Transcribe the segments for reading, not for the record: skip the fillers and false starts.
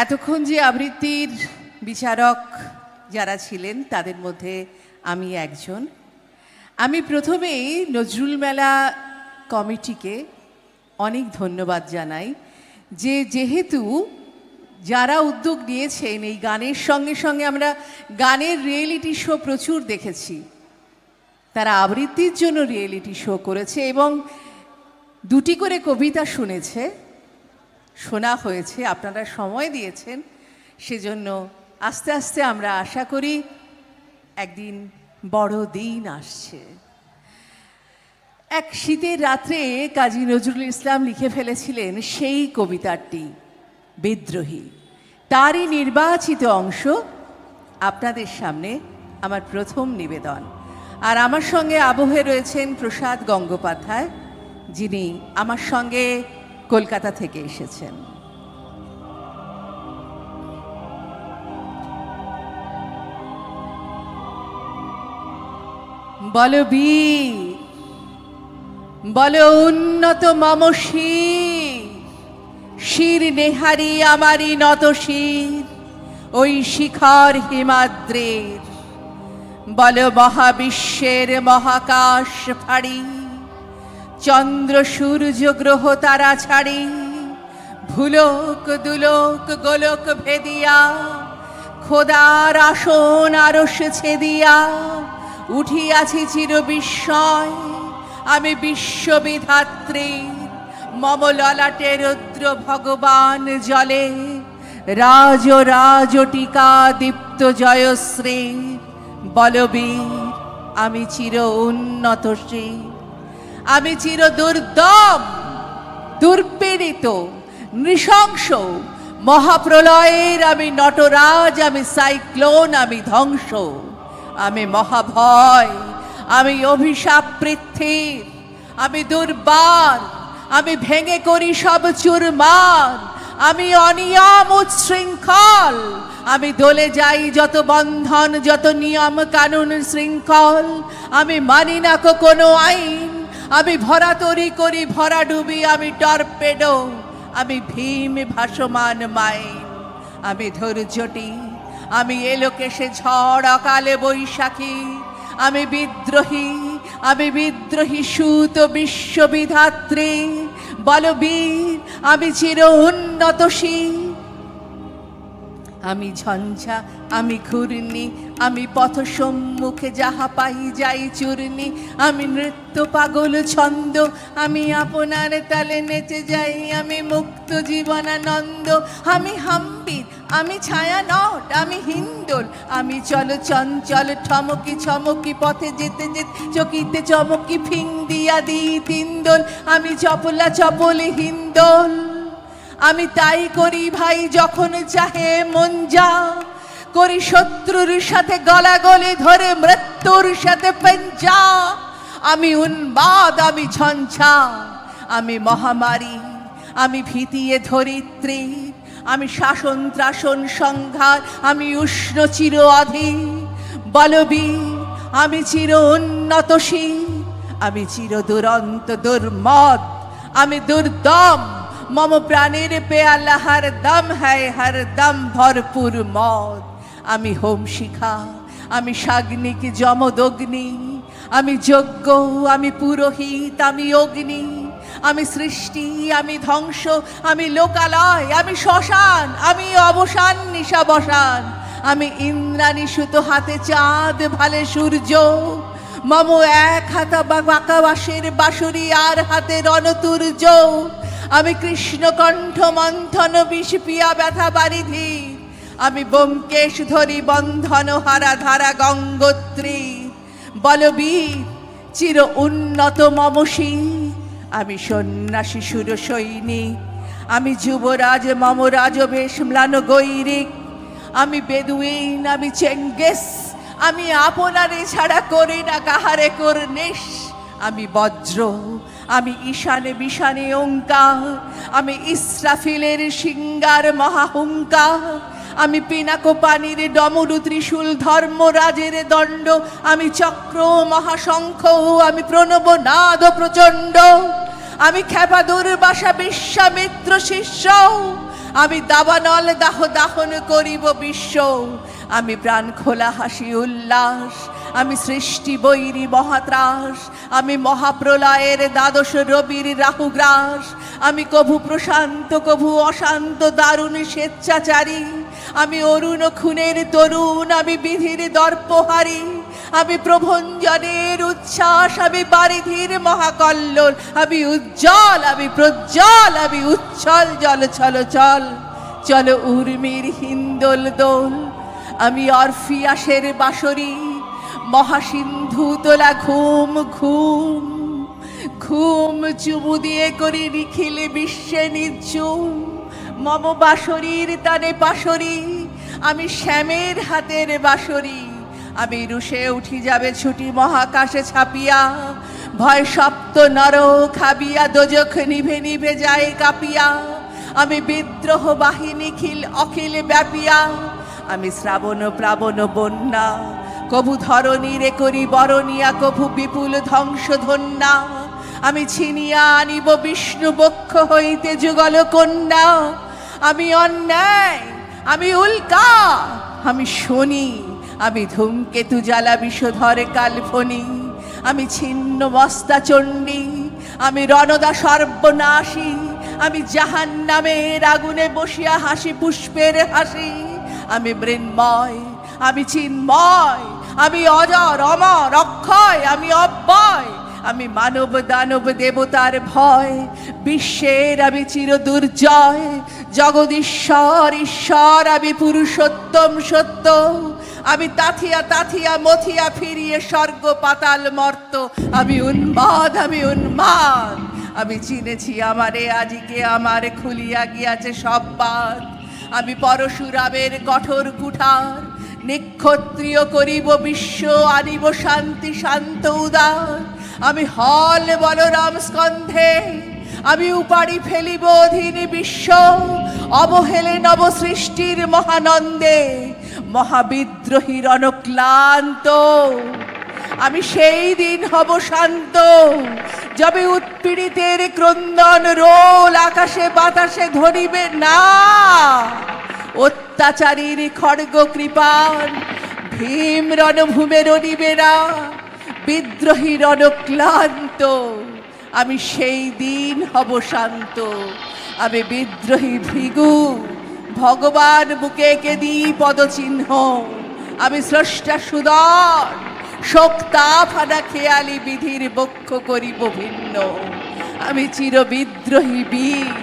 এতক্ষণ যে আবৃত্তির বিচারক যারা ছিলেন তাদের মধ্যে আমি একজন। আমি প্রথমেই নজরুল মেলা কমিটিকে অনেক ধন্যবাদ জানাই যে যেহেতু যারা উদ্যোগ নিয়েছেন এই গানের সঙ্গে সঙ্গে আমরা গানের রিয়েলিটি শো প্রচুর দেখেছি, তারা আবৃত্তির জন্য রিয়েলিটি শো করেছে এবং দুটি করে কবিতা শোনা হয়েছে, আপনারা সময় দিয়েছেন, সেজন্য আস্তে আস্তে আমরা আশা করি একদিন বড় দিন আসছে। এক শীতের রাত্রে কাজী নজরুল ইসলাম লিখে ফেলেছিলেন সেই কবিতাটি বিদ্রোহী, তারই নির্বাচিত অংশ আপনাদের সামনে আমার প্রথম নিবেদন। আর আমার সঙ্গে আবহে রয়েছেন প্রসাদ গঙ্গোপাধ্যায়, যিনি আমার সঙ্গে কলকাতা থেকে এসেছেন। বলো বীর, বলো উন্নত মম শির, শির নেহারি আমারই নত শির ওই শিখর হিমাদ্রের। বলো মহাবিশ্বের মহাকাশ ফাড়ি, চন্দ্র সূর্য গ্রহ তারা ছাড়ি, ভুলোক দুলোক গোলক ভেদিয়া, খোদার আসন আরশ ছেদিয়া উঠিয়াছি চির বিস্ময় আমি বিশ্ববিধাত্রী। মম ললাটে রুদ্র ভগবান জলে, রাজ রাজটিকা দীপ্ত জয়শ্রী। বলবীর আমি চির উন্নতশ্রী, আমি চির দুর্দম দুর্পীড়িত নৃশংস মহাপ্রলয়ের আমি নটরাজ, আমি সাইক্লোন, আমি ধ্বংস, আমি মহাভয়, আমি অভিশাপ পৃথিবীর, আমি দুর্বার, আমি ভেঙে করি সব চুরমার, আমি অনিয়ম উচ্ছৃঙ্খল, আমি দলে যাই যত বন্ধন যত নিয়ম কানুন শৃঙ্খল, আমি মানি না কোনো আইন, আমি ভরা তরি করি ভরা ডুবি, আমি টর্পেডো, আমি ভীম ভাসমান মাইন, আমি ধৈর্যটি, আমি এলোকেশে ঝড় অকালে বৈশাখী, আমি বিদ্রোহী, আমি বিদ্রোহী সুত বিশ্ববিধাত্রী। বলবীর আমি চির উন্নতশীল, আমি ঝঞ্ঝা, আমি ঘূর্ণি, আমি পথ সম্মুখে যাহা পাই যাই চূর্ণি, আমি নৃত্য পাগল ছন্দ, আমি আপনার তালে নেচে যাই, আমি মুক্ত জীবনানন্দ, আমি হাম্বির, আমি ছায়া নট, আমি হিন্দোল, আমি চল চঞ্চল ঠমকি ছমকি পথে যেতে যেতে চকিতে চমকি ফিং দিয়া দি তিন্দোল, আমি চপলা চপল হিন্দোল। আমি তাই করি ভাই যখন চাহে মন যা, করি শত্রুর সাথে গলাগলি ধরে মৃত্যুর সাথে পেঞ্চা। আমি উন্মাদ, আমি ঝঞ্ঝা, আমি মহামারী, আমি ভীতিয়ে ধরিত্রী, আমি শাসন ত্রাসন সংঘাত, আমি উষ্ণ চির অধীর। বলবীর আমি চির উন্নতশীল, আমি চির দুরন্ত দুর্মদ, আমি দুর্দম, মম প্রাণের পেয়ালা হর দম হ্যায় হর দম ভরপুর মদ। আমি হোম শিখা, আমি সাগ্নিক যমদগ্নি, আমি যজ্ঞ, আমি পুরোহিত, আমি অগ্নি, আমি সৃষ্টি, আমি ধ্বংস, আমি লোকালয়, আমি শ্মশান, আমি অবসান নিশাবসান, আমি ইন্দ্রাণী সুত হাতে চাঁদ ভালে সূর্য। মম এক হাতা বাঁকাবাসের বাঁশুরি আর হাতে রণতুর্য, আমি কৃষ্ণকণ্ঠ মন্থন বিষ পিয়া ব্যথা বারিধি, আমি ব্যোমকেশ ধরি বন্ধন হারা ধারা গঙ্গোত্রী। বলবীর চির উন্নত মমসী, আমি সন্ন্যাসী সুর সৈনিক, আমি যুবরাজ মম রাজবেশ ম্লান গৈরিক, আমি বেদুইন, আমি চেঙ্গেস, আমি আপনারে ছাড়া করি না কাহারে করনিস। আমি বজ্র, আমি ঈশানে বিশানে ওঙ্কার, আমি ইসরাফিলের সিঙ্গার মহাহুঙ্কার, আমি পিনাকো পানির ডমরু ত্রিশূল ধর্মরাজের দণ্ড, আমি চক্র মহাশঙ্খ, আমি প্রণব নাদ প্রচণ্ড, আমি খ্যাপা দুর্বাসা বিশ্বামিত্র শিষ্য, আমি দাবানল দাহ দাহন করিব বিশ্ব, আমি প্রাণ খোলা হাসি উল্লাস, আমি সৃষ্টি বৈরী মহাত্রাস, আমি মহাপ্রলয়ের দ্বাদশ রবির রাহুগ্রাস, আমি কভু প্রশান্ত কভু অশান্ত দারুণ স্বেচ্ছাচারী, আমি অরুণ খুনের তরুণ, আমি বিধির দর্পহারী, আমি প্রভঞ্জনের উচ্ছ্বাস, আমি বারিধির মহাকল্লোল, আমি উজ্জ্বল আমি প্রজ্জ্বল, আমি উচ্ছল জল ছল চল চল উর্মির হিন্দোল দোল, আমি অরফিয়াসের বাঁশরী, মহাসিন্ধু তোলা ঘুম ঘুম ঘুম চুমু দিয়ে করি নিখিল বিশ্বে নিঝুম, মম বাঁশরীর তানে পাশরি, আমি শ্যামের হাতের বাঁশরি, আমি রুষে উঠি যাবে ছুটি মহাকাশে ছাপিয়া, ভয় সপ্ত নর খাবিয়া দোজখ নিভে নিভে যায় কাঁপিয়া, আমি বিদ্রোহ বাহিনী খিল অখিল ব্যাপিয়া, আমি শ্রাবণ প্লাবন বন্যা, কভু ধরণীরে করি বরণিয়া, কভু বিপুল ধ্বংস ধন্যা, আমি ছিনিয়া আনিব বিষ্ণু বক্ষ হইতে যুগল কন্যা, আমি অন্যায় আমি উল্কা আমি শনি, আমি ধূমকেতু জ্বালা বিষধর কালফনি, আমি ছিন্ন মস্তা চণ্ডী, আমি রণদা সর্বনাশী, আমি জাহান্নামের আগুনে বসিয়া হাসি পুষ্পের হাসি, আমি মৃন্ময় আমি চিন্ময়, আমি অজর অমর অক্ষয়, আমি অব্যয়, আমি মানব দানব দেবতার ভয়, বিশ্বের আমি চির দুর্জয়, জগদীশ্বর ঈশ্বর আমি পুরুষোত্তম সত্য, আমি তাথিয়া তাথিয়া মথিয়া ফিরিয়ে স্বর্গ পাতাল মর্ত, আমি উন্মাদ আমি উন্মাদ, আমি চিনেছি আমারে আজিকে আমার খুলিয়া গিয়াছে সব বাদ, আমি পরশুরামের কঠোর কুঠার, নিক্ষত্রিয় করিব বিশ্ব আনিব শান্তি শান্ত উদার, আমি হল বলরাম স্কন্ধে, আমি উপাড়ি ফেলিব অধীন বিশ্ব, অবহেলে নব সৃষ্টির মহানন্দে, মহাবিদ্রোহীর অনক্লান্ত, আমি সেই দিন হব শান্ত, যবে উৎপীড়িতের ক্রন্দন রোল আকাশে বাতাসে ধরিবে না, অত্যাচারীর খড়গ কৃপান ভীম রণভূমে রণিবে না, বিদ্রোহীর অনক্লান্ত, আমি সেই দিন হব শান্ত, আমি বিদ্রোহী ভৃগু ভগবান বুকে এঁকে দিই পদচিহ্ন, আমি স্রষ্টা সুদর শোক্তা ফানা খেয়ালি বিধির বক্ষ করিব ভিন্ন, আমি চির বিদ্রোহী বীর,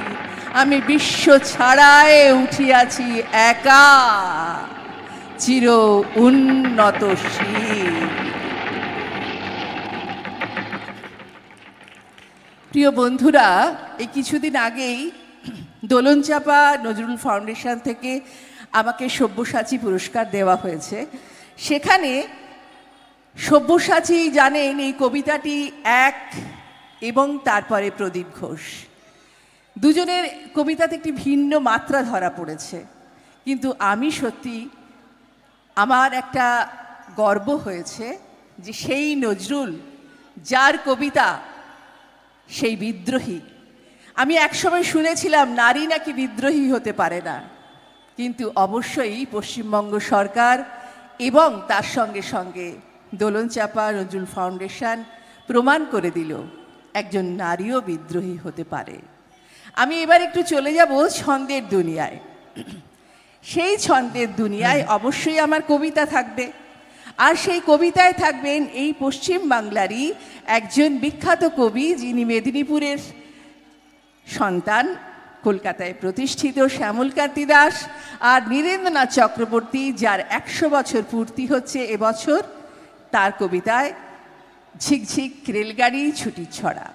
আমি বিশ্ব ছাড়ায় উঠিয়াছি একা চির উন্নতশীল। প্রিয় বন্ধুরা, এই কিছুদিন আগেই দোলনচাঁপা নজরুল ফাউন্ডেশন থেকে আমাকে সব্যসাচী পুরস্কার দেওয়া হয়েছে। সেখানে সব্যসাচী জানেন এই কবিতাটি এক এবং তারপরে প্রদীপ ঘোষ, দুজনের কবিতাতে একটি ভিন্ন মাত্রা ধরা পড়েছে, কিন্তু আমি সত্যি আমার একটা গর্ব হয়েছে যে সেই নজরুল যার কবিতা সেই বিদ্রোহী। আমি একসময় শুনেছিলাম নারী নাকি বিদ্রোহী হতে পারে না, কিন্তু অবশ্যই পশ্চিমবঙ্গ সরকার এবং তার সঙ্গে সঙ্গে দোলনচাঁপা নজরুল ফাউন্ডেশন প্রমাণ করে দিল একজন নারীও বিদ্রোহী হতে পারে। আমি এবার একটু চলে যাব ছন্দের দুনিয়ায়। সেই ছন্দের দুনিয়ায় অবশ্যই আমার কবিতা থাকবে, আর সেই কবিতায় থাকবেন এই পশ্চিম বাংলারই একজন বিখ্যাত কবি, যিনি মেদিনীপুরের সন্তান, কলকাতায় প্রতিষ্ঠিত শ্যামলকান্তি দাস আর নীরেন্দ্রনাথ চক্রবর্তী, যার 100 বছর পূর্তি হচ্ছে এবছর। তার কবিতায় ঝিকঝিক রেলগাড়ি ছুটির ছড়া।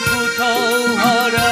কোথাও হারা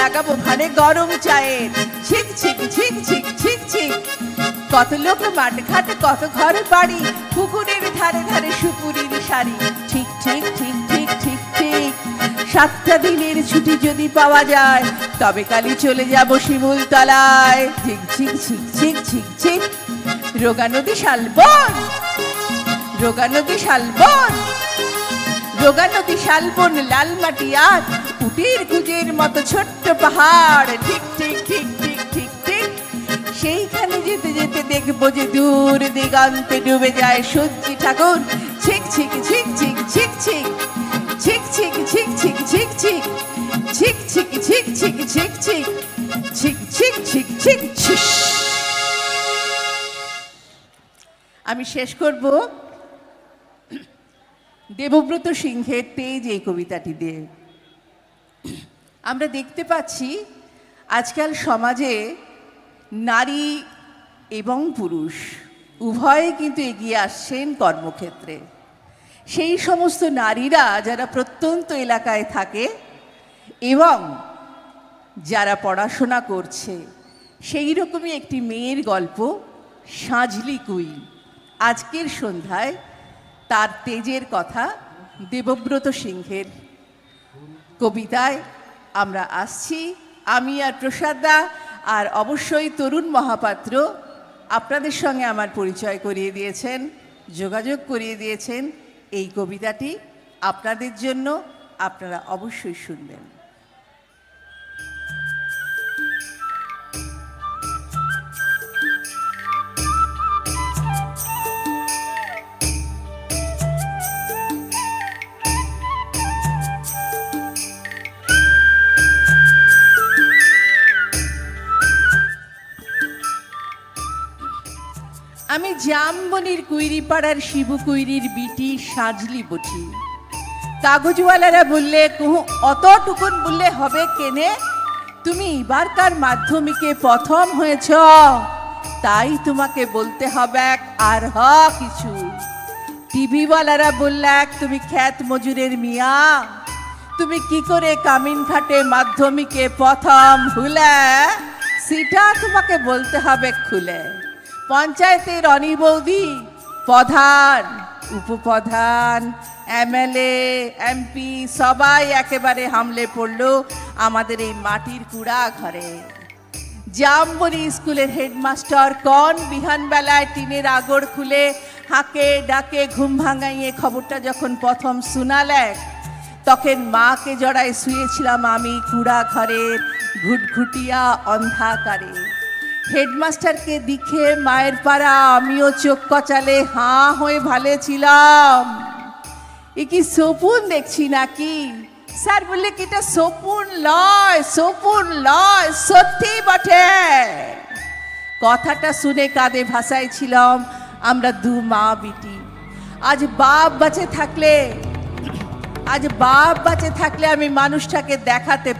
লাগাবো ভানে গরম চায়ের। ছিক ছিক ছিক ছিক ছিক ছিক, কত লোক মাঠ ঘাটে, কত ঘর বাড়ি, পুকুরের ধারে ধারে সুপুরির শাড়ি। ঠিক ঠিক ঠিক ঠিক ঠিক ঠিক, 7টা দিনের ছুটি যদি পাওয়া যায়, তবে কালি চলে যাব শিমুল তলায়। ঝিক ঝিক ঝিক ঝিক ঝিক ঝিক, রোগা নদী শালবন, রোগা নদী শালবন, রোগা নদী শালবন, লাল মাটি আর উটির কুজের মতো ছোট্ট পাহাড়। ঠিক ঠিক ঠিক ঠিক ঠিক ঠিক, সেইখানে যেতে যেতে দেখবো যে দূর দিগন্তে ডুবে যায় সূর্যি ঠাকুর। ছিক ছিক ছিক ছিক ছিক ছিক, ছিক ছিক ছিক ছিক ছিক ছিক, ছিক ছিক ছিক ছিক ছিক ছিক, ছিক ছিক ছিক ছিক ছিক। আমি শেষ করব দেবব্রত সিংহের তেজ এই কবিতাটি দিয়ে। আমরা দেখতে পাচ্ছি আজকাল সমাজে নারী এবং পুরুষ উভয়ে কিন্তু এগিয়ে আসছেন কর্মক্ষেত্রে। সেই সমস্ত নারীরা যারা প্রত্যন্ত এলাকায় থাকে এবং যারা পড়াশোনা করছে, সেই রকমই একটি মেয়ের গল্প সাজলি কুইন। আজকের সন্ধ্যায় তার তেজের কথা দেবব্রত সিংহের কবিতায় আমরা আসছি। আমি আর প্রসাদদা আর অবশ্যই তরুণ মহাপাত্র আপনাদের সঙ্গে আমার পরিচয় করিয়ে দিয়েছেন, যোগাযোগ করিয়ে দিয়েছেন। এই কবিতাটি আপনাদের জন্য, আপনারা অবশ্যই শুনবেন। আমি জামবনির কুইরিপাড়ার শিবু কুইরির বিটি সাজলি বটি। কাগজওয়ালারা বললে, অতটুকুন বললে হবে কেনে, তুমি এবারকার মাধ্যমিকে প্রথম হয়েছ, তাই তোমাকে বলতে হবে আর কিছু। টিভিওয়ালারা বললে, তুমি খ্যাত মজুরের মিয়া, তুমি কি করে কামিনঘাটে মাধ্যমিকে প্রথম হলে, সেটা তোমাকে বলতে হবে খুলে। পঞ্চায়েতের রনি বৌদি, প্রধান, উপপ্রধান, এমএলএ, এমপি সবাই একেবারে হামলে পড়লো আমাদের এই মাটির কুড়া ঘরে। জামবনি স্কুলের হেডমাস্টার কন বিহানবেলায় টিনের আগড় খুলে হাঁকে ডাকে ঘুম ভাঙাইয়ে খবরটা যখন প্রথম শোনালেন, তখন মাকে জড়ায় শুয়েছিলাম আমি কুড়া ঘরের ঘুটঘুটিয়া অন্ধাকারে। হেডমাস্টারকে দেখে মায়ের পাড়া আমিও চোখ কচালে হাঁ হয়ে ভালে ছিলাম। এ কি সপুন দেখছি নাকি? স্যার বললে কি এটা সপুন লয়, সপুন লয়, সত্যি বটে। কথাটা শুনে কাঁদে ভাসাইছিলাম আমরা দু মা বিটি। আজ বাপ বাঁচে থাকলে, আজ বাপ বাঁচে থাকলে আমি মানুষটাকে দেখাতে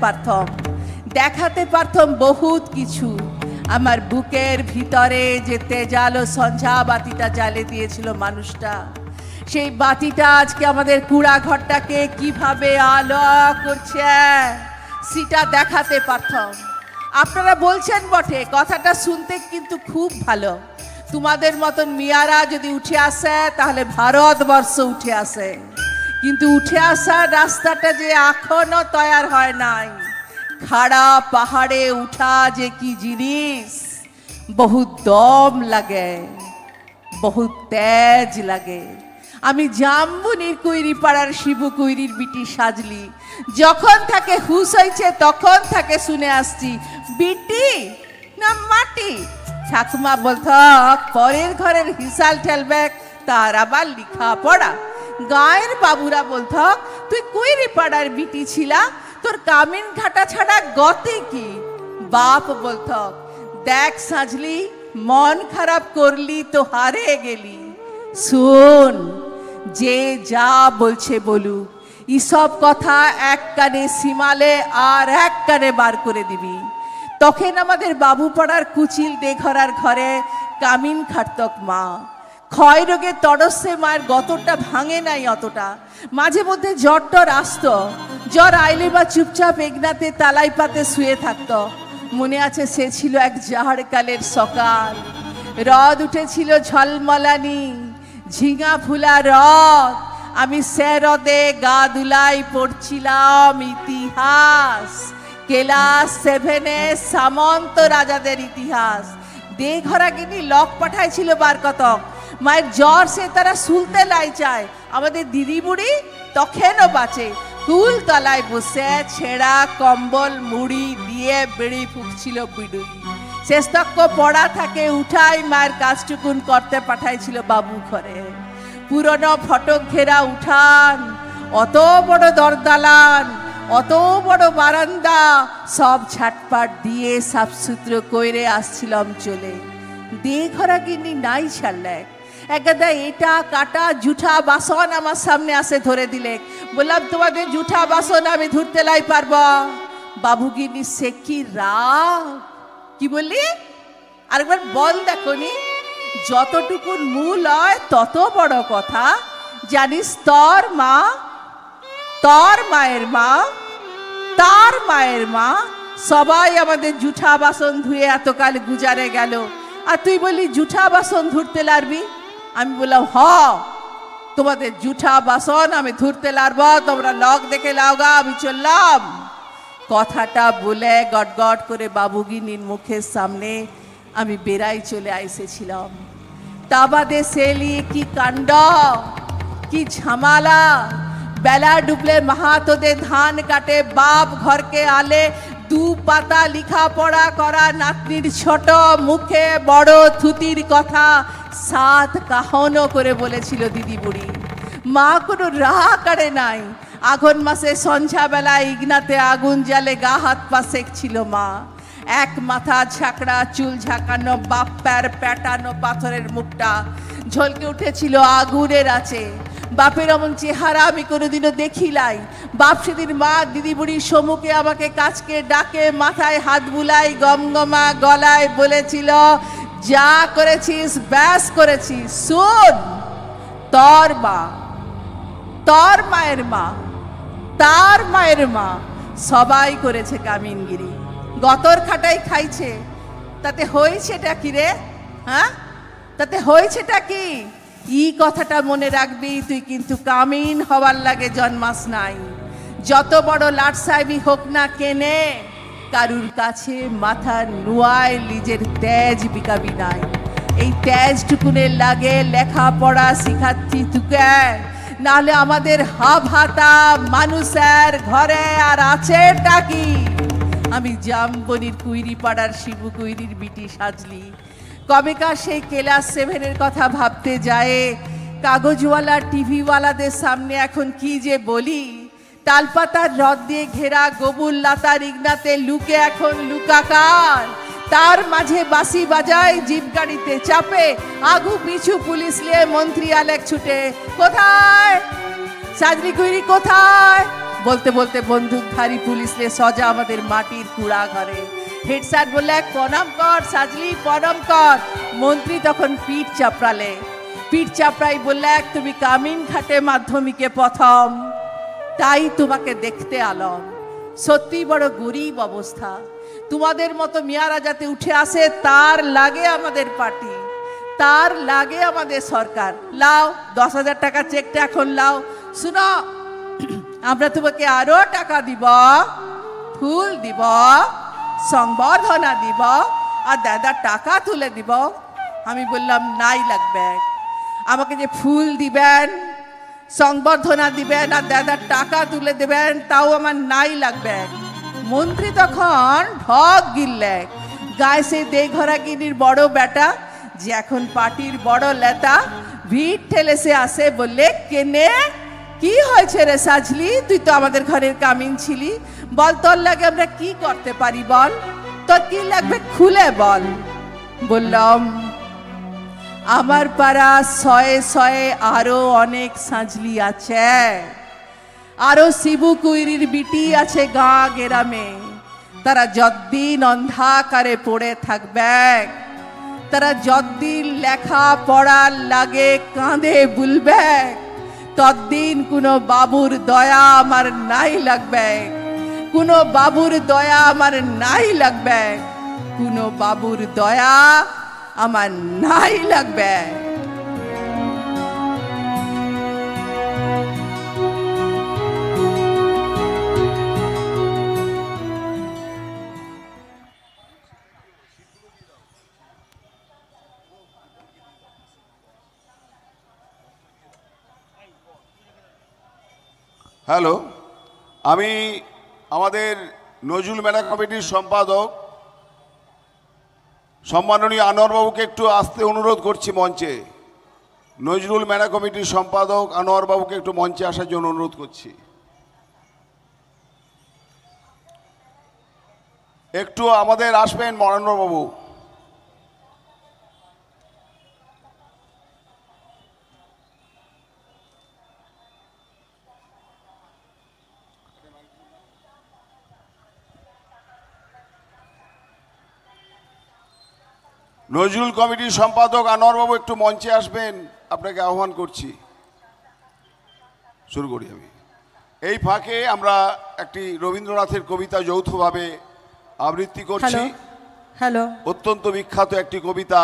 পারতাম বহুত কিছু। আমার বুকের ভিতরে যে তেজালো সঞ্ঝা বাতিটা জ্বালে দিয়েছিল মানুষটা, সেই বাতিটা আজকে আমাদের কুড়া ঘরটাকে কিভাবে আলো করছে সেটা দেখাতে পারতাম। আপনারা বলছেন বটে, কথাটা শুনতে কিন্তু খুব ভালো। তোমাদের মতন মিয়ারা যদি উঠে আসে তাহলে ভারতবর্ষ উঠে আসে, কিন্তু উঠে আসার রাস্তাটা যে এখনো তৈরি হয় নাই। খাড়া পাহাড়ে উঠা যে কি জিনিস, বহুত দম লাগে, বহুত তেজ লাগে। আমি জামবনির কুইরিপাড়ার শিবু কুইরির বিটি সাজলি, যখন তাকে হুশ হয়েছে তখন তাকে শুনে আসছি, বিটি না মাটি। ঠাকুমা বলত, পরের ঘরের হিসাল ঠেলবে তার আবার লিখা পড়া। গায়ের বাবুরা বলত, তুই কুইরিপাড়ার বিটি ছিলা, তোর কামিন ঘাটা ছাড়া গতি কি? বাপ বলত, দেখ সাজলি, মন খারাপ করলি তো হারে গেলি। শুন, যে যা বলছে বলুক, এসব কথা এক কানে সিমালে আর এক কানে বার করে দিবি। তখন আমাদের বাবুপাড়ার কুচিল দেঘরার ঘরে কামিন খাটতক মা। ক্ষয় রোগে তরসে মায়ের গতটা ভাঙে নাই অতটা, মাঝে মধ্যে জ্বর টর আসতো। জ্বর আইলে বা চুপচাপ এগনাতে তালাই পাতে শুয়ে থাকতো। মনে আছে সে ছিল এক জাহারকালের সকাল, রদ উঠেছিল ঝলমলানি, ঝিঙা ফুলা রদ। আমি সে রদে গা দুলাই পড়ছিলাম ইতিহাস, ক্লাস 7-এ সামন্ত রাজাদের ইতিহাস। দে ঘরাগিনী লক পাঠাইছিল বার কতক, মায়ের জ্বর সে তারা শুলতে লাই চায়। আমাদের দিদি বুড়ি তখনও বাঁচে, তুল তলায় বসে ছেঁড়া কম্বল মুড়ি দিয়ে বেড়ি ফুঁকছিল বিড়ুই। শেষতক্ক পড়া থাকে উঠাই মায়ের কাজটুকুন করতে পাঠাইছিল বাবু ঘরে। পুরনো ফটক ঘেরা উঠান, অত বড় দরদালান, অত বড় বারান্দা, সব ঝাটপাট দিয়ে সাফসুতরো কইরে আসছিলাম চলে। দে ঘরা গিন্নি নাই ছাড়লে, একগাদা এটা কাটা জুঠা বাসন আমার সামনে আসে ধরে দিলে। বললাম তোমাদের জুঠা বাসন আমি ধরতে লাই পারব। বাবু গিন্নি সে কি রাগ! কি বললি? আরেকবার বল দেখনি। যতটুকুন মূল হয় তত বড় কথা। জানিস তোর মা, তোর মায়ের মা, তার মায়ের মা সবাই আমাদের জুঠা বাসন ধুয়ে এতকাল গুজারে গেল, আর তুই বলি জুঠা বাসন ধরতে লারবি? আমি বললাম হ, তোমাদের জুঠা বাসন আমি ধরতে লারব, তোমরা লক দেখে লাওগা, আমি চললাম। কথাটা বলে গটগট করে বাবুগিনীর মুখের সামনে আমি বেড়াই চলে আইসেছিলাম। তা বাদে সেলি কি কাণ্ড, কি ঝামালা! বেলা ডুবলে মাহাতোদের ধান কাটে, বাপ ঘরকে আলে, 2 পাতা লিখা পড়া করা নাতনির ছোট মুখে বড় থুতির কথা 7 কাহনও করে বলেছিল দিদি বুড়ি। মা কোনো রাহ কাড়ে নাই। আঘন মাসে সন্ধ্যাবেলায় ইগনাতে আগুন জ্বালে গা হাত পা সেঁকছিল মা। এক মাথা ঝাঁকড়া চুল ঝাঁকানো বাপ্পার প্যাটানো পাথরের মুখটা ঝলকে উঠেছিল আগুনের আছে। বাপের অমন চেহারা আমি কোনোদিনও দেখিলাই। বাপ সেদিন মা দিদি বুড়ির সম্মুখে আমাকে কাছকে ডাকে মাথায় হাত বুলাই গমগমা গলায় বলেছিল, যা করেছিস ব্যাস করেছিস, শোন তোর মা, তোর মায়ের মা, তার মায়ের মা সবাই করেছে কামিনগিরি, গতর খাটাই খাইছে। তাতে হয়েছেটা কি রে? হ্যাঁ, তাতে হয়েছেটা কি? ই কথাটা মনে রাখবি, তুই কিন্তু কামিন হওয়ার লাগে জন্মাস নাই। যত বড় লাট সাহেবই হোক না কেনে, কারুর কাছে মাথা নুয়ায় নিজের তেজ বিকাবি নাই। এই তেজটুকুনের লাগে লেখাপড়া শিখাচ্ছি তুকে, নাহলে আমাদের হাতা মানুষের ঘরে আর আছেটা কি? আমি জামবনির কুইরি পাড়ার শিবু কুইরির বিটি সাজলি। কবেকার সেই ক্লাস 7-এর কথা ভাবতে যায়, কাগজওয়ালা টিভিওয়ালাদের সামনে এখন কি যে বলি। তালপাতার রদ দিয়ে ঘেরা গবুল লাতার ইগনাতে লুকে এখন লুকাকার, তার মাঝে বাঁশি বাজায়, জিপ গাড়িতে চাপে, আগু পিছু পুলিশ নিয়ে মন্ত্রী আলেক ছুটে। কোথায় সাজলি কুইরি, কোথায়? বলতে বলতে বন্দুকধারী পুলিশ নিয়ে সজা আমাদের মাটির কুড়া ঘরে। হেড স্যার বললে, প্রণাম কর সাজলি, প্রণাম কর। মন্ত্রী তখন পিঠ চাপড়ালে, পিঠ চাপড়াই বললে, তুমি কামিন ঘাটে মাধ্যমিকে প্রথম, তাই তোমাকে দেখতে আলম। সত্যি বড় গরিব অবস্থা। তোমাদের মতো মেয়ারা যাতে উঠে আসে, তার লাগে আমাদের পার্টি, তার লাগে আমাদের সরকার। লাও 10,000 টাকা চেকটা এখন লাও। শুনো, আমরা তোমাকে আরো টাকা দিব, ফুল দিব, সংবর্ধনা দিব, আর দাদা টাকা তুলে দিব। আমি বললাম নাই লাগবে, আমাকে যে ফুল দিবেন, সংবর্ধনা দিবেন আর দাদার টাকা তুলে দেবেন, তাও আমার নাই লাগবে। মন্ত্রী তখন ঢক গিললে, গায়ে সেই দেঘরাগিনীর বড় বেটা, যে এখন পার্টির বড় লেতা, ভিড় ঠেলে সে আসে, বললে, কেনে কি হয়েছে রে সাজলি, তুই তো আমাদের ঘরের কামিন ছিলি, বল তোর লাগে আমরা কি করতে পারি, বল তোর কি লাগবে খুলে বল। বললাম, আমার পাড়া 100 আরো অনেক সাজলি আছে, আরো শিবু কুইরির বিটি আছে গা গেরামে। তারা যতদিন অন্ধাকারে পড়ে থাকবে, তারা যতদিন লেখা পড়ার লাগে কাঁদে বুলবে, ততদিন কোনো বাবুর দয়া আমার নাই লাগবে, কোনো বাবুর দয়া আমার নাই লাগবে, কোনো বাবুর দয়া আমার নাই লাগবে। হ্যালো, আমি আমাদের নজরুল মেলা কমিটির সম্পাদক সম্মাননীয় আনোয়ারবাবুকে একটু আসতে অনুরোধ করছি মঞ্চে। নজরুল মেলা কমিটির সম্পাদক আনোয়ারবাবুকে একটু মঞ্চে আসার জন্য অনুরোধ করছি। একটু আমাদের আসবেন মরেন্দ্রবাবু। নজরুল কমিটির সম্পাদক আনোয়ারবাবু একটু মঞ্চে আসবেন, আপনাকে আহ্বান করছি। শুরু করি আমি। এই ফাঁকে আমরা একটি রবীন্দ্রনাথের কবিতা যৌথভাবে আবৃত্তি করছি। হ্যালো অত্যন্ত বিখ্যাত একটি কবিতা